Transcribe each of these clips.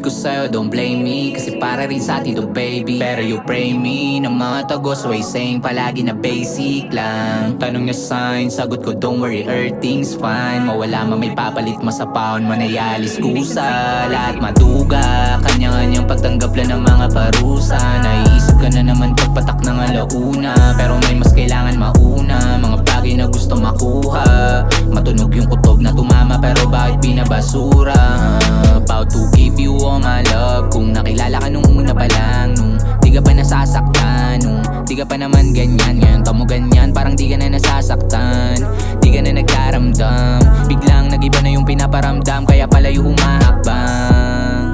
ko sa'yo, don't blame me, kasi para rin sa atin to baby. Pero you pray me ng mga tagos, way saying palagi na basic lang. Tanong niya sign, sagot ko don't worry, everything's fine. Mawala man may papalit, masapaon man ay alis kusa. Lahat maduga, kanya-kanyang pagtanggap lang ng mga parusa. Naiisip ka na naman pagpatak ng alauna, pero may mas kailangan mauna. Mga bagay na gusto makuha, matunog yung kutob na tumama, pero bakit binabasura? About to give you all my love. Kung nakilala ka nung una pa lang, nung di ka pa nasasaktan, nung di ka pa naman ganyan. Ngayon tamo ganyan, parang di ka na nasasaktan, di ka na nagkaramdam. Biglang nag-iba na yung pinaparamdam, kaya pala yung humahakbang.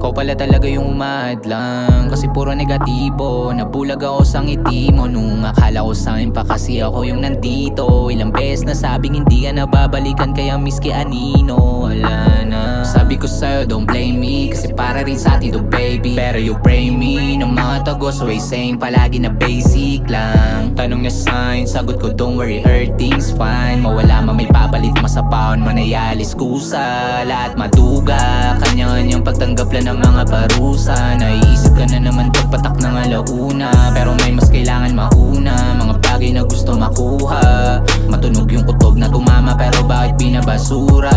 Ikaw pala talaga yung umahadlang, kasi puro negatibo. Nabulag ako sa ngiti mo nung akala ko sa'kin pa kasi ako yung nandito. Ilang beses na sabing hindi ka nababalikan, kaya miski anino, wala na. Sabi ko sa'yo don't blame me, kasi para rin sa atin to baby. Pero you pray me ng mga tagos, way saying palagi na basic lang. Tanong niya sign, sagot ko don't worry, everything's fine. Mawala man may papalit, masapaon man ay alis kusa. Lahat maduga, kanya-kanyang pagtanggap lang ng mga parusa. Naiisip ka na naman pagpatak ng alauna, pero may mas kailangan mauna. Mga bagay na gusto makuha, matunog yung kutob na tumama, pero bakit binabasura?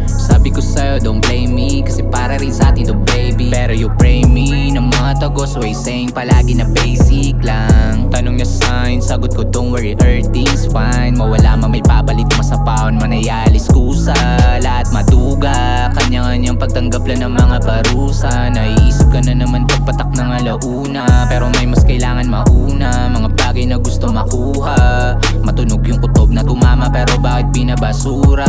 Sabi ko sa'yo don't blame me, kasi para rin sa atin to baby. Pero you pray me ng mga tagos, way saying palagi na basic lang. Tanong niya sign, sagot ko don't worry, everything's fine. Mawala man may papalit, masapaon man ay alis kusa. Lahat maduga, kanya-kanyang pagtanggap lang ng mga parusa. Naiisip ka na naman pagpatak ng alauna, pero may mas kailangan mauna. Mga bagay na gusto makuha, matunog yung kutob na tumama, pero bakit binabasura?